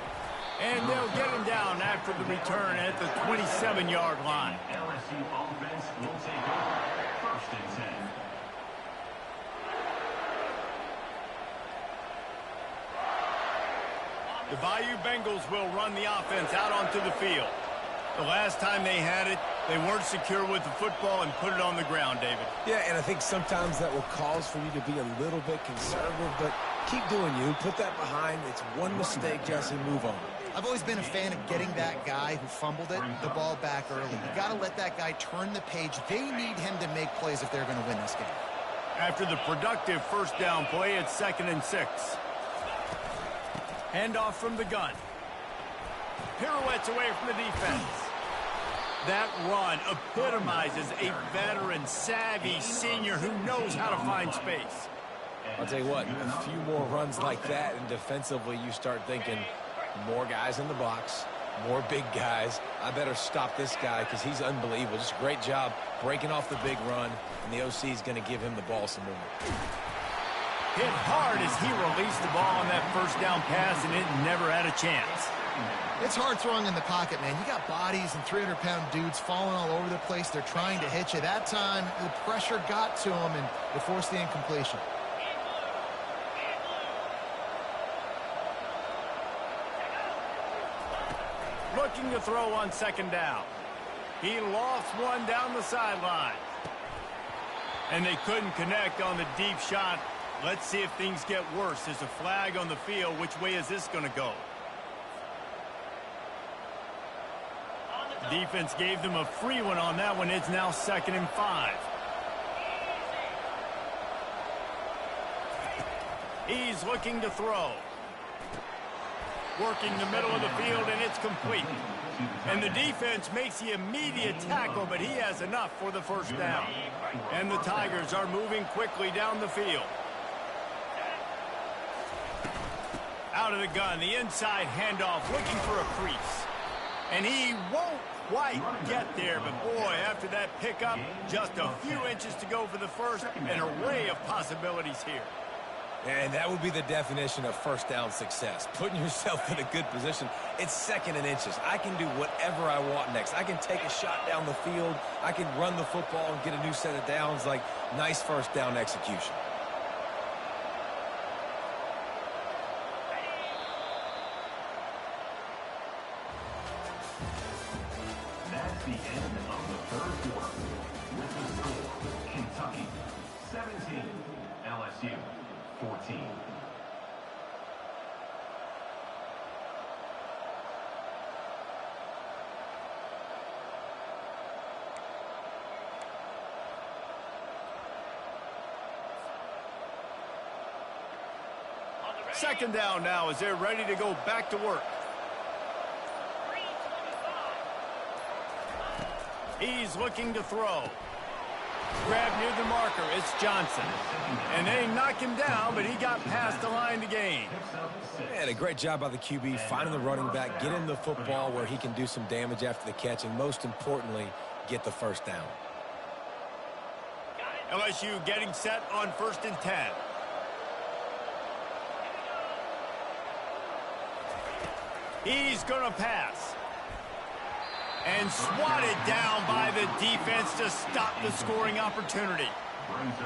And they'll get him down after the return at the 27-yard line. LSU offense will take over. 1st and 10. The Bayou Bengals will run the offense out onto the field. The last time they had it, they weren't secure with the football and put it on the ground, David. Yeah, and I think sometimes that will cause for you to be a little bit conservative, but keep doing you. Put that behind. It's one mistake, Jesse. Move on. I've always been a fan of getting that guy who fumbled it, the ball back early. You got to let that guy turn the page. They need him to make plays if they're going to win this game. After the productive first down play, it's 2nd and 6. Handoff from the gun. Pirouettes away from the defense. That run epitomizes a veteran, savvy senior who knows how to find space. I'll tell you what, a few more runs like that, and defensively you start thinking more guys in the box, more big guys. I better stop this guy because he's unbelievable. Just a great job breaking off the big run, and the OC is going to give him the ball some more. Hit hard as he released the ball on that first down pass, and it never had a chance. It's hard throwing in the pocket, man. You got bodies and 300-pound dudes falling all over the place. They're trying to hit you. That time, the pressure got to them, and it forced the incompletion. Looking to throw on second down. He lost one down the sideline. And they couldn't connect on the deep shot. Let's see if things get worse. There's a flag on the field. Which way is this going to go? Defense gave them a free one on that one. It's now 2nd and 5. He's looking to throw. Working the middle of the field, and it's complete. And the defense makes the immediate tackle, but he has enough for the first down. And the Tigers are moving quickly down the field. Out of the gun, the inside handoff, looking for a crease. And he won't quite get there, but boy, after that pickup, just a few inches to go for the first. An array of possibilities here. And that would be the definition of first down success. Putting yourself in a good position. It's 2nd and inches. I can do whatever I want next. I can take a shot down the field. I can run the football and get a new set of downs. Like, nice first down execution. That's the end of the 3rd quarter. With the score, Kentucky 17, LSU 14. Second down now as they're ready to go back to work. He's looking to throw. Grab near the marker. It's Johnson. And they knock him down, but he got past the line to gain. And a great job by the QB, finding the running back, get him the football where he can do some damage after the catch, and most importantly, get the first down. LSU getting set on 1st and 10. He's going to pass. And swatted down by the defense to stop the scoring opportunity.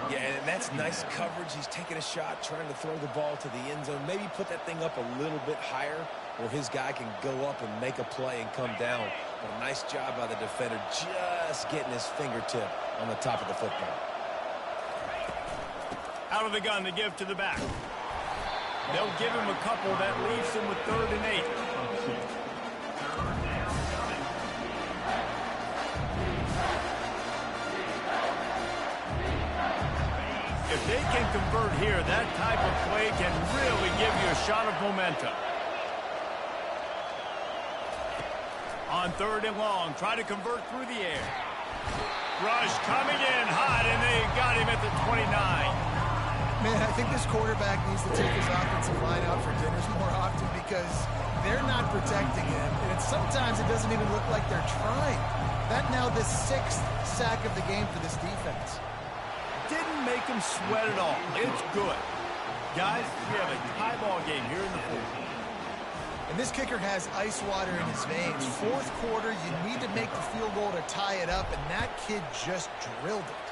Yeah, and that's nice coverage. He's taking a shot, trying to throw the ball to the end zone. Maybe put that thing up a little bit higher where his guy can go up and make a play and come down. But a nice job by the defender just getting his fingertip on the top of the football. Out of the gun to give to the back. They'll give him a couple. That leaves him with 3rd and 8. If they can convert here, that type of play can really give you a shot of momentum. On 3rd and long, try to convert through the air. Rush coming in hot, and they got him at the 29. Man, I think this quarterback needs to take his offensive line out for dinners more often because they're not protecting him, and sometimes it doesn't even look like they're trying. That now the 6th sack of the game for this defense. Didn't make him sweat at all. It's good. Guys, we have a tie ball game here in the 4th. And this kicker has ice water in his veins. 4th quarter, you need to make the field goal to tie it up, and that kid just drilled it.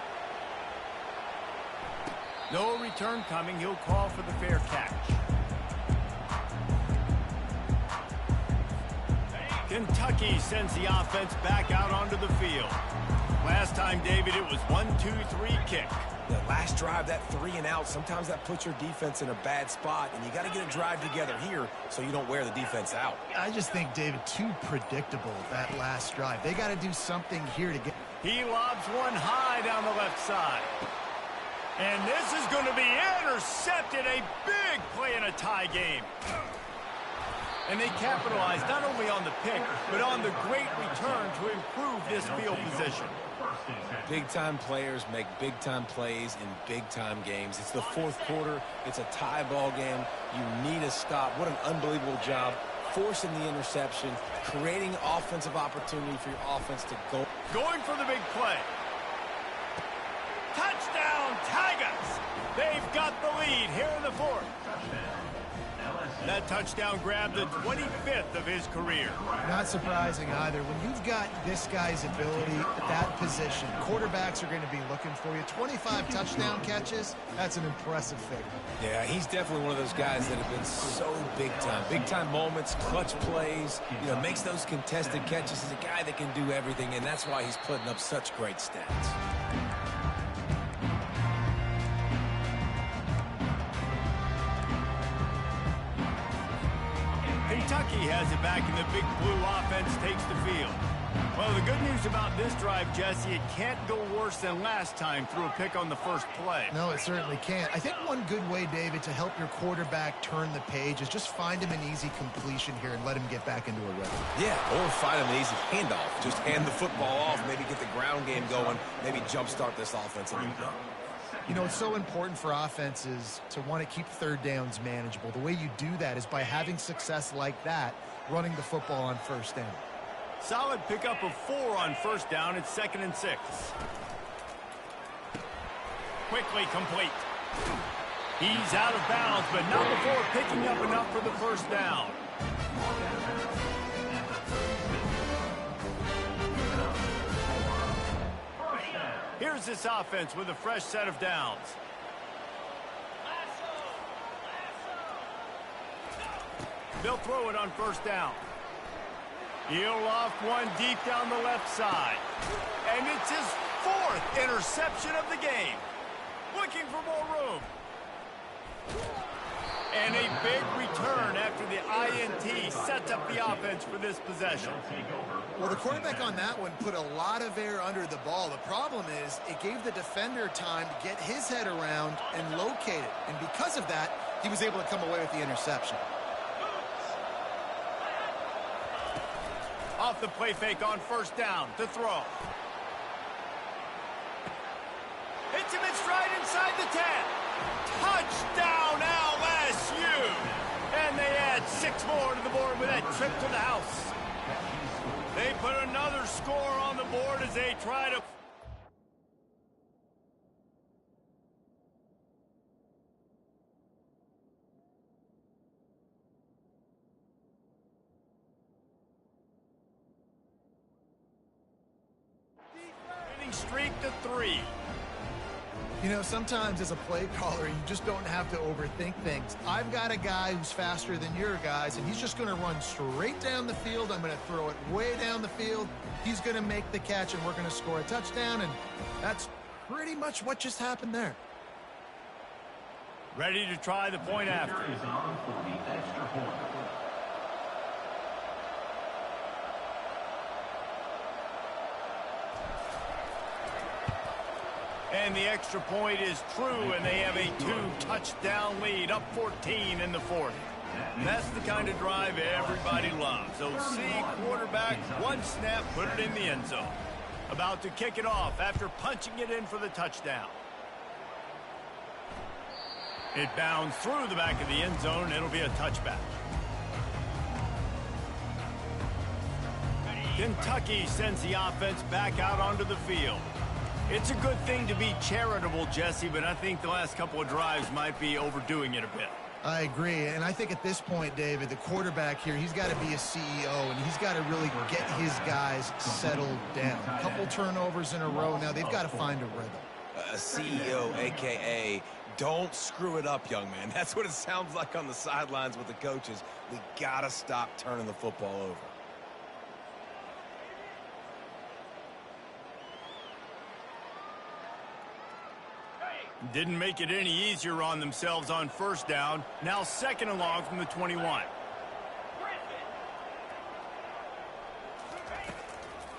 No return coming. He'll call for the fair catch. Kentucky sends the offense back out onto the field. Last time, David, it was 1-2-3 kick. The last drive, that 3 and out, sometimes that puts your defense in a bad spot, and you got to get a drive together here so you don't wear the defense out. I just think, David, too predictable, that last drive. They got to do something here to get... He lobs one high down the left side. And this is going to be intercepted. A big play in a tie game. And they capitalized not only on the pick, but on the great return to improve this field position. Big-time players make big-time plays in big-time games. It's the fourth quarter. It's a tie ball game. You need a stop. What an unbelievable job forcing the interception, creating offensive opportunity for your offense to go. Going for the big play. Touchdown, Tigers! They've got the lead here in the fourth. That touchdown grabbed the 25th of his career. Not surprising either. When you've got this guy's ability at that position, quarterbacks are going to be looking for you. 25 touchdown catches, that's an impressive figure. Yeah, he's definitely one of those guys that have been so big-time. Big-time moments, clutch plays, makes those contested catches. He's a guy that can do everything, and that's why he's putting up such great stats. Kentucky has it back, and the big blue offense takes the field. Well, the good news about this drive, Jesse, it can't go worse than last time through a pick on the first play. No, it certainly can't. I think one good way, David, to help your quarterback turn the page is just find him an easy completion here and let him get back into a rhythm. Yeah, or find him an easy handoff. Just hand the football off, maybe get the ground game going, maybe jumpstart this offense a little bit. It's so important for offenses to want to keep third downs manageable. The way you do that is by having success like that, running the football on first down. Solid pickup of 4 on first down. It's 2nd and 6. Quickly complete. He's out of bounds, but not before picking up enough for the first down. Here's this offense with a fresh set of downs. They'll throw it on first down. He'll loft one deep down the left side. And it's his 4th interception of the game. Looking for more room. And a big return after the INT sets up the offense for this possession. Well, the quarterback on that one put a lot of air under the ball. The problem is it gave the defender time to get his head around and locate it. And because of that, he was able to come away with the interception. Off the play fake on first down to throw. Hits him in stride inside the 10. Touchdown LSU! And they add 6 more to the board with that trip to the house. They put another score on the board as they try to... streak to 3. Sometimes as a play caller, you just don't have to overthink things. I've got a guy who's faster than your guys, and he's just going to run straight down the field. I'm going to throw it way down the field. He's going to make the catch, and we're going to score a touchdown, and that's pretty much what just happened there. Ready to try the point after. Is on for the extra point. And the extra point is true, and they have a 2-touchdown lead, up 14 in the 4th. That's the kind of drive everybody loves. So see quarterback, one snap, put it in the end zone. About to kick it off after punching it in for the touchdown. It bounds through the back of the end zone. It'll be a touchback. Kentucky sends the offense back out onto the field. It's a good thing to be charitable, Jesse, but I think the last couple of drives might be overdoing it a bit. I agree, and I think at this point, David, the quarterback here, he's got to be a CEO, and he's got to really get his guys settled down. A couple turnovers in a row. Now they've got to find a rhythm. A CEO, a.k.a. don't screw it up, young man. That's what it sounds like on the sidelines with the coaches. We got to stop turning the football over. Didn't make it any easier on themselves on first down. Now 2nd and long from the 21.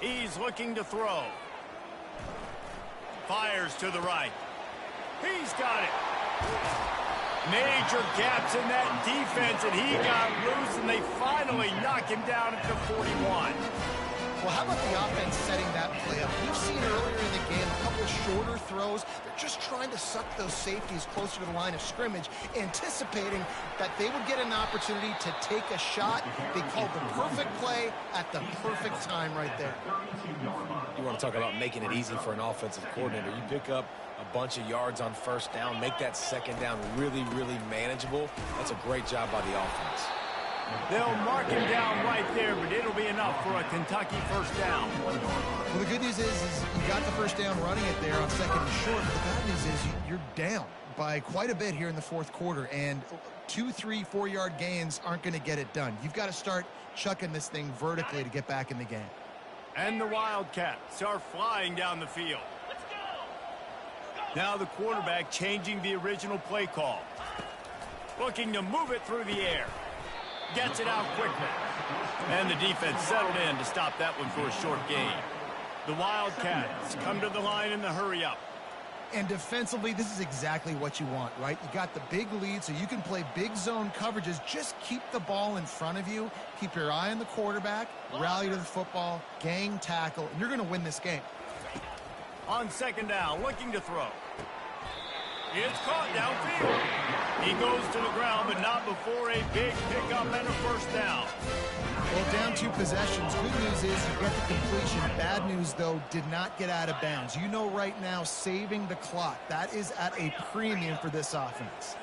He's looking to throw. Fires to the right. He's got it. Major gaps in that defense, and he got loose, and they finally knock him down at the 41. Well, how about the offense setting that play up? We've seen earlier in the game a couple of shorter throws. They're just trying to suck those safeties closer to the line of scrimmage, anticipating that they would get an opportunity to take a shot. They called the perfect play at the perfect time right there. You want to talk about making it easy for an offensive coordinator. You pick up a bunch of yards on first down, make that second down really, really manageable. That's a great job by the offense. They'll mark him down right there, but it'll be enough for a Kentucky first down. Well, the good news is you got the first down running it there on second and short. But the bad news is you're down by quite a bit here in the fourth quarter, and 2, 3, 4-yard gains aren't going to get it done. You've got to start chucking this thing vertically to get back in the game. And the Wildcats are flying down the field. Let's go. Now the quarterback changing the original play call. Looking to move it through the air. Gets it out quickly. And the defense settled in to stop that one for a short gain. The Wildcats come to the line in the hurry-up. And defensively, this is exactly what you want, right? You got the big lead, so you can play big zone coverages. Just keep the ball in front of you. Keep your eye on the quarterback. Rally to the football. Gang tackle. And you're going to win this game. On second down, looking to throw. It's caught downfield. He goes to the ground, but not before a big pickup and a first down. Well, down 2 possessions. Good news is you get the completion. Bad news, though, did not get out of bounds. You know right now, saving the clock. That is at a premium for this offense.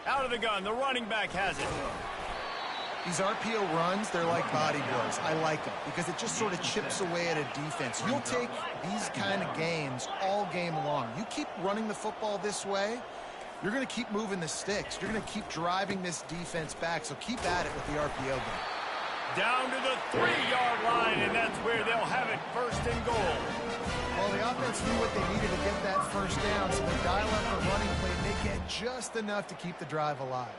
Out of the gun, the running back has it. These RPO runs, they're like body blows. I like them because it just sort of chips away at a defense. You'll take these kind of gains all game long. You keep running the football this way, you're going to keep moving the sticks. You're going to keep driving this defense back, so keep at it with the RPO game. Down to the 3-yard line, and that's where they'll have it first and goal. Well, the offense knew what they needed to get that first down, so they dial up the running play, and they get just enough to keep the drive alive.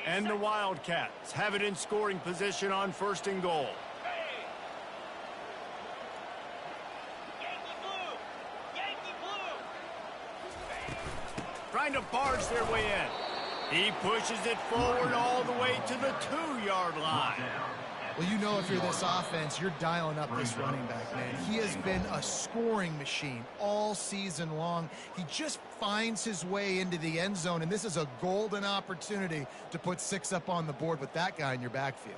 And the Wildcats have it in scoring position on first and goal. Yankee blue. Yankee blue. Trying to barge their way in. He pushes it forward all the way to the 2-yard line. Well, you know if you're this offense, you're dialing up this running back, man. He has been a scoring machine all season long. He just finds his way into the end zone, and this is a golden opportunity to put 6 up on the board with that guy in your backfield.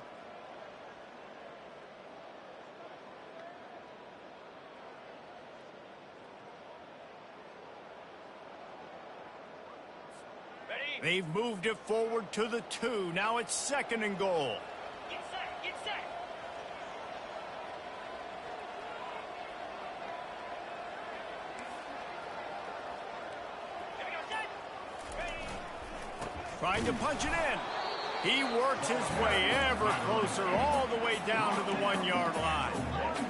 They've moved it forward to the 2. Now it's second and goal. Get set. Get set. Here we go, set. Ready. Trying to punch it in. He works his way ever closer all the way down to the 1-yard line.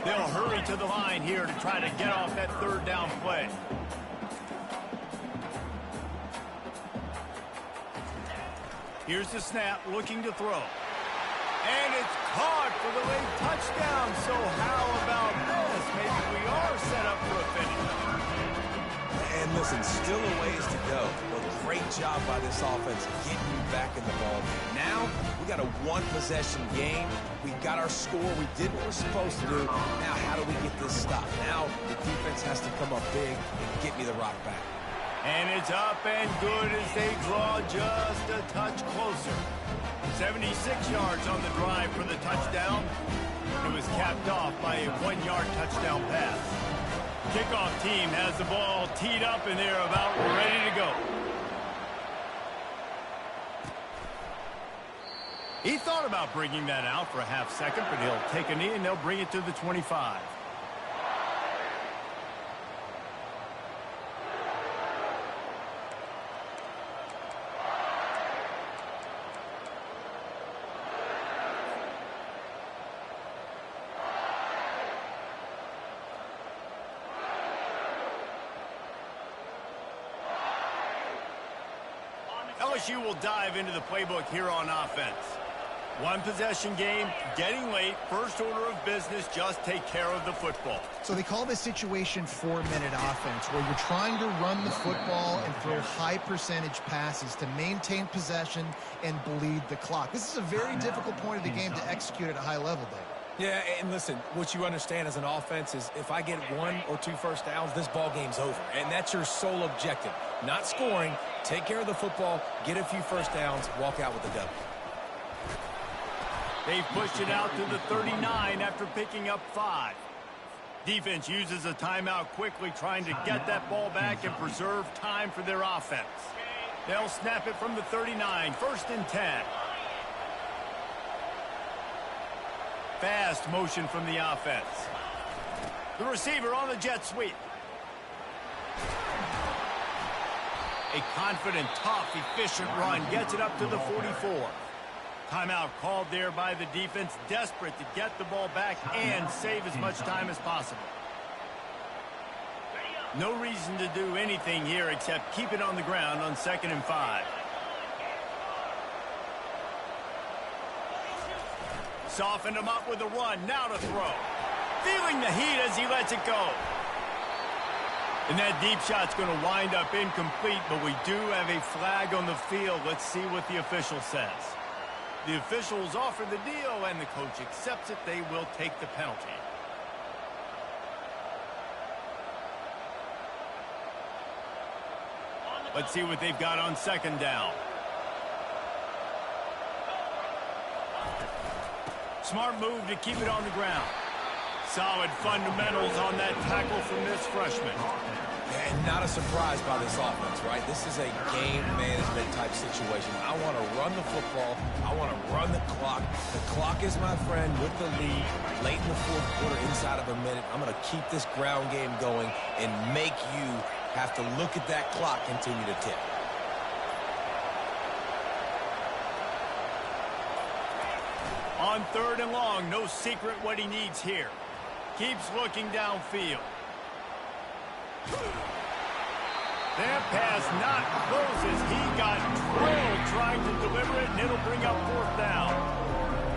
They'll hurry to the line here to try to get off that third down play. Here's the snap, looking to throw. And it's caught for the late touchdown. So how about this? Maybe we are set up for a finish. And listen, still a ways to go. But great job by this offense getting you back in the ball game. Now, we got a 1-possession game. We got our score. We did what we're supposed to do. Now, how do we get this stopped? Now, the defense has to come up big and get me the rock back. And it's up and good as they draw just a touch closer. 76 yards on the drive for the touchdown. It was capped off by a 1-yard touchdown pass. Kickoff team has the ball teed up and they're about ready to go. He thought about bringing that out for a half second, but he'll take a knee and they'll bring it to the 25. LSU will dive into the playbook here on offense. One possession game, getting late, first order of business, just take care of the football. So they call this situation 4-minute offense, where you're trying to run the football and throw high percentage passes to maintain possession and bleed the clock. This is a very difficult point of the game to execute at a high level, Dave. Yeah, and listen, what you understand as an offense is if I get 1 or 2 first downs, this ball game's over. And that's your sole objective. Not scoring, take care of the football, get a few first downs, walk out with the W. They've pushed it out to the 39 after picking up 5. Defense uses a timeout quickly, trying to get that ball back and preserve time for their offense. They'll snap it from the 39, 1st and 10. Fast motion from the offense. The receiver on the jet sweep. A confident, tough, efficient run gets it up to the 44. Timeout called there by the defense, desperate to get the ball back and save as much time as possible. No reason to do anything here except keep it on the ground on 2nd and 5. Softened him up with a run, now to throw. Feeling the heat as he lets it go. And that deep shot's going to wind up incomplete, but we do have a flag on the field. Let's see what the official says. The officials offer the deal, and the coach accepts it. They will take the penalty. Let's see what they've got on 2nd down. Smart move to keep it on the ground. Solid fundamentals on that tackle from this freshman. And not a surprise by this offense, right? This is a game management type situation. I want to run the football. I want to run the clock. The clock is my friend with the lead. Late in the 4th quarter, inside of a minute, I'm going to keep this ground game going and make you have to look at that clock continue to tick. On 3rd and long, no secret what he needs here. Keeps looking downfield. That pass not close as he got drilled trying to deliver it, and it'll bring up 4th down.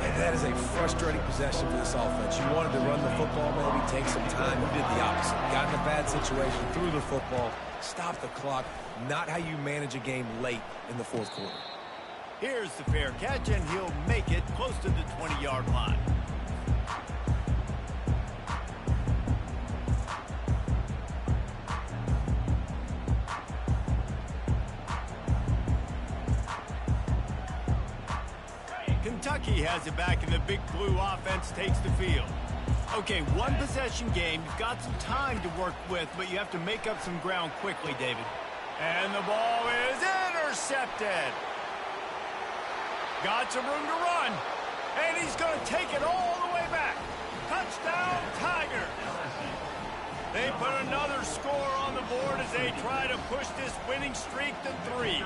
And that is a frustrating possession for this offense. You wanted to run the football, maybe take some time. You did the opposite. Got in a bad situation, threw the football, stopped the clock. Not how you manage a game late in the 4th quarter. Here's the fair catch, and he'll make it close to the 20-yard line. Kentucky has it back, and the Big Blue offense takes the field. Okay, one possession game. You've got some time to work with, but you have to make up some ground quickly, David. And the ball is intercepted. Got some room to run, and he's going to take it all the way back. Touchdown, Tigers. They put another score on the board as they try to push this winning streak to 3.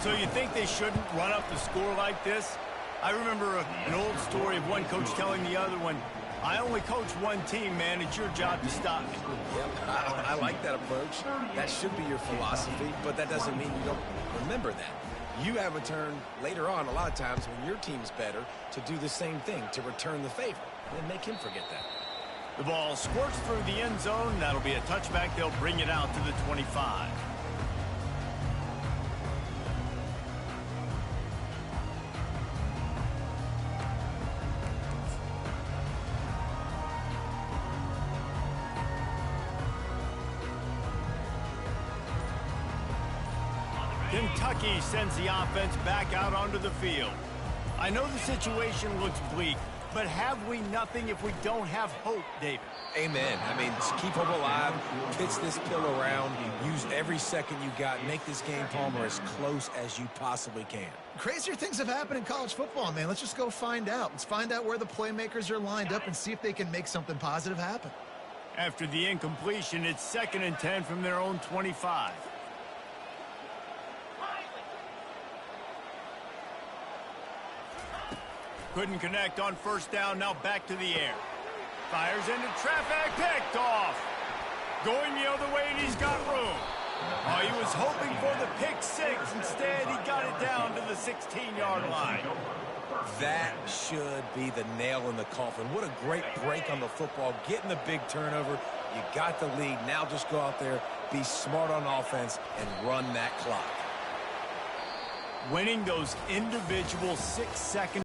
So you think they shouldn't run up the score like this? I remember an old story of one coach telling the other one, I only coach one team, man. It's your job to stop me. Yep, I like that approach. That should be your philosophy, but that doesn't mean you don't remember that. You have a turn later on, a lot of times, when your team's better, to do the same thing, to return the favor, and make him forget that. The ball squirts through the end zone. That'll be a touchback. They'll bring it out to the 25. Kentucky sends the offense back out onto the field. I know the situation looks bleak, but have we nothing if we don't have hope, David? Amen. I mean, just keep hope alive, pitch this pill around, use every second you got, make this game, Palmer, as close as you possibly can. Crazier things have happened in college football, man. Let's just go find out. Let's find out where the playmakers are lined up and see if they can make something positive happen. After the incompletion, it's 2nd and 10 from their own 25. Couldn't connect on 1st down, now back to the air. Fires into traffic, picked off. Going the other way, and he's got room. Oh, he was hoping for the pick 6. Instead, he got it down to the 16-yard line. That should be the nail in the coffin. What a great break on the football. Getting the big turnover. You got the lead. Now just go out there, be smart on offense, and run that clock. Winning those individual 6-second